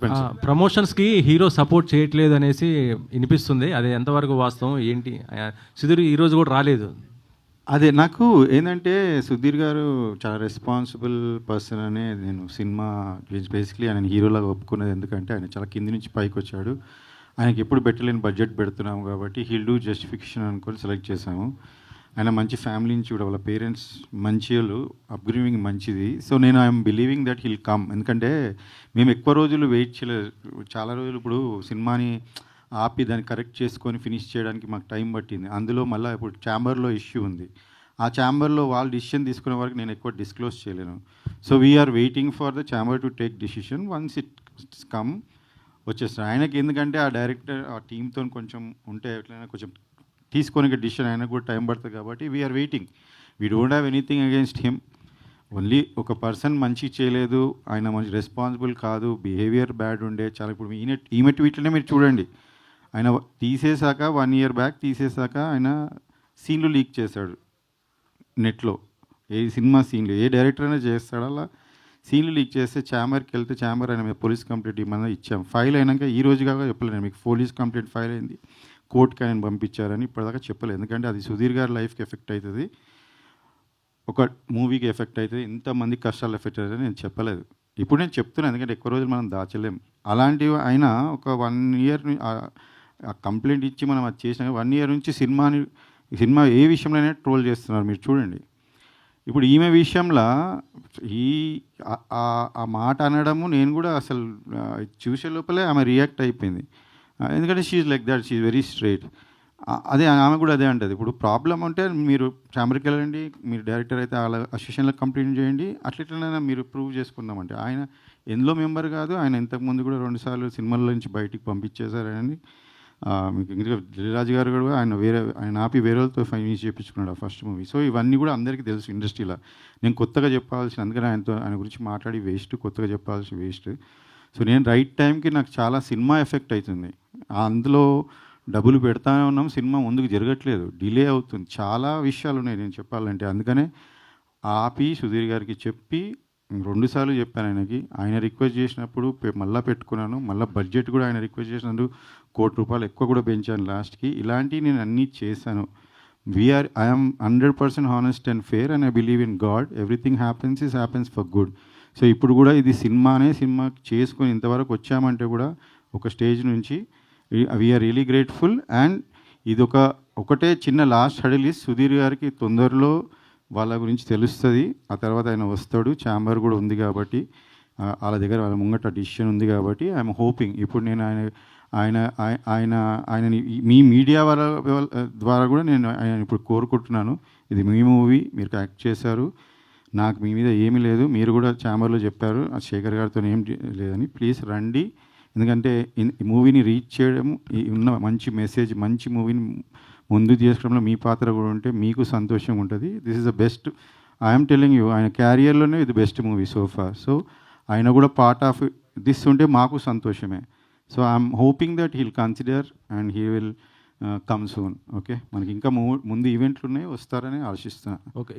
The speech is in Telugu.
చెప్పండి సార్. ప్రమోషన్స్కి హీరో సపోర్ట్ చేయట్లేదు అనేసి వినిపిస్తుంది. అది ఎంతవరకు వాస్తవం ఏంటి? సుధీర్ ఈరోజు కూడా రాలేదు. అదే నాకు ఏంటంటే సుధీర్ గారు చాలా రెస్పాన్సిబుల్ పర్సన్ అనే నేను సినిమా బేసిక్లీ ఆయన హీరోలాగా ఒప్పుకున్నది. ఎందుకంటే ఆయన చాలా కింది నుంచి పైకి వచ్చాడు. ఆయనకి ఎప్పుడు పెట్టలేని బడ్జెట్ పెడుతున్నాము కాబట్టి హీల్ డూ జస్టిఫికేషన్ అనుకొని సెలెక్ట్ చేశాము. ఆయన మంచి ఫ్యామిలీ నుంచి కూడా వాళ్ళ పేరెంట్స్ మంచి వాళ్ళు, అప్గ్రేవింగ్ మంచిది. సో నేను I'm believing that he'll come. ఎందుకంటే మేము ఎక్కువ రోజులు వెయిట్ చేయలేదు. చాలా రోజులు ఇప్పుడు సినిమాని ఆపి దాన్ని కరెక్ట్ చేసుకొని ఫినిష్ చేయడానికి మాకు టైం పట్టింది. అందులో మళ్ళీ ఇప్పుడు ఛాంబర్లో ఇష్యూ ఉంది. ఆ ఛాంబర్లో వాళ్ళు డిసిషన్ తీసుకునే వరకు నేను ఎక్కువ డిస్క్లోజ్ చేయలేను. So we are waiting for the chamber to take decision. Once it come వచ్చేస్తారు. ఆయనకి ఎందుకంటే ఆ డైరెక్టర్ ఆ టీంతో కొంచెం ఉంటే ఎట్లయినా కొంచెం తీసుకొని డిసిషన్ ఆయనకు కూడా టైం పడుతుంది కాబట్టి we are waiting. We don't have anything against him. Only ఒక పర్సన్ మంచి చేయలేదు, ఆయన మంచి రెస్పాన్సిబుల్ కాదు, బిహేవియర్ బ్యాడ్ ఉండే చాలా. ఇప్పుడు ఈమె ట్వీట్లోనే మీరు చూడండి, ఆయన తీసేశాక 1 year బ్యాక్ తీసేశాక ఆయన సీన్లు లీక్ చేశాడు నెట్లో. ఏ సినిమా సీన్లు ఏ డైరెక్టర్ అయినా చేస్తాడు, అలా సీన్లు లీక్ చేస్తే ఛాంబర్కి వెళ్తే ఛాంబర్ ఆయన మీద పోలీస్ కంప్లైంట్ ఇవ్వమని ఇచ్చాం. ఫైల్ అయినాక ఈ రోజు కాక చెప్పలేదు మీకు, పోలీస్ కంప్లైంట్ ఫైల్ అయింది, కోర్టుకి ఆయన పంపించారని ఇప్పటిదాకా చెప్పలేదు. ఎందుకంటే అది సుధీర్ గారి లైఫ్కి ఎఫెక్ట్ అవుతుంది, ఒక మూవీకి ఎఫెక్ట్ అవుతుంది, ఇంతమంది కష్టాలు ఎఫెక్ట్ అవుతుంది నేను చెప్పలేదు. ఇప్పుడు నేను చెప్తున్నాను ఎందుకంటే ఎక్కువ రోజులు మనం దాచలేం. అలాంటివి అయినా ఒక 1 year కంప్లైంట్ ఇచ్చి మనం అది చేసిన 1 year నుంచి సినిమా ఏ విషయంలోనే ట్రోల్ చేస్తున్నారు మీరు చూడండి. ఇప్పుడు ఈమె విషయంలో ఆ మాట అనడము నేను కూడా అసలు చూసే లోపలే ఆమె రియాక్ట్ అయిపోయింది. ఎందుకంటే she's like that, she's very straight. అదే ఆమె కూడా అదే అంటుంది. ఇప్పుడు ప్రాబ్లం ఉంటే మీరు ఛాంబర్కి వెళ్ళండి, మీరు డైరెక్టర్ అయితే వాళ్ళ అసోసియేషన్లో కంప్లైంట్ చేయండి, అట్లయినా మీరు ప్రూవ్ చేసుకుందామంటే ఆయన ఎందులో మెంబర్ కాదు. ఆయన ఇంతకుముందు కూడా 2 సార్లు సినిమాల నుంచి బయటికి పంపించేశారని మీకు ఇంకా దిల్రాజు గారు కూడా ఆయన ఆపి వేరే వాళ్ళతో ఫైనాన్స్ చేయించుకున్నాడు ఆ ఫస్ట్ మూవీ. సో ఇవన్నీ కూడా అందరికీ తెలుసు ఇండస్ట్రీలో. నేను కొత్తగా చెప్పాల్సిన, అందుకని ఆయన గురించి మాట్లాడి వేస్ట్, కొత్తగా చెప్పాల్సి వేస్ట్. సో నేను రైట్ టైంకి నాకు చాలా సినిమా ఎఫెక్ట్ అవుతుంది, అందులో డబ్బులు పెడతానే ఉన్నాం, సినిమా ముందుకు జరగట్లేదు, డిలే అవుతుంది, చాలా విషయాలు ఉన్నాయి నేను చెప్పాలంటే. అందుకనే ఆపి సుధీర్ గారికి చెప్పి 2 సార్లు చెప్పాను ఆయనకి. ఆయన రిక్వెస్ట్ చేసినప్పుడు మళ్ళీ పెట్టుకున్నాను, మళ్ళీ బడ్జెట్ కూడా ఆయన రిక్వెస్ట్ చేసినందుకు ₹1 కోటి ఎక్కువ కూడా పెంచాను లాస్ట్కి. ఇలాంటివి నేను అన్నీ చేశాను. I'm 100% honest and fair and I believe in God. Everything happens for good. So ఇప్పుడు కూడా ఇది సినిమా చేసుకొని ఇంతవరకు వచ్చామంటే కూడా ఒక స్టేజ్ నుంచి వీఆర్ రియలీ గ్రేట్ఫుల్. అండ్ ఇది ఒకటే చిన్న లాస్ట్ హడిల్ ఇస్, సుధీర్ గారికి తొందరలో వాళ్ళ గురించి తెలుస్తుంది. ఆ తర్వాత ఆయన వస్తాడు, ఛాంబర్ కూడా ఉంది కాబట్టి వాళ్ళ దగ్గర వాళ్ళ ముంగట డిసిషన్ ఉంది కాబట్టి ఐఎమ్ హోపింగ్. ఇప్పుడు నేను ఆయనని మీ మీడియా ద్వారా కూడా నేను ఆయన ఇప్పుడు కోరుకుంటున్నాను, ఇది మీ మూవీ, మీరు యాక్ట్ చేశారు, నాకు మీ మీద ఏమీ లేదు, మీరు కూడా ఛాంబర్లో చెప్పారు శేఖర్ గారితో ఏం లేదని, ప్లీజ్ రండి. ఎందుకంటే ఈ మూవీని రీచ్ చేయడం, ఉన్న మంచి మెసేజ్, మంచి మూవీని ముందు తీసుకోవడంలో మీ పాత్ర కూడా ఉంటే మీకు సంతోషం ఉంటుంది. This is the best, I'm telling you, ఆయన క్యారియర్లోనే ఇది best movie so far. So ఆయన కూడా పార్ట్ ఆఫ్ దిస్ ఉంటే మాకు సంతోషమే. So I'm hoping that he'll consider and he will come soon. Okay, మనకి ఇంకా ముందు ఈవెంట్లు ఉన్నాయి, వస్తారని ఆశిస్తున్నాను. ఓకే.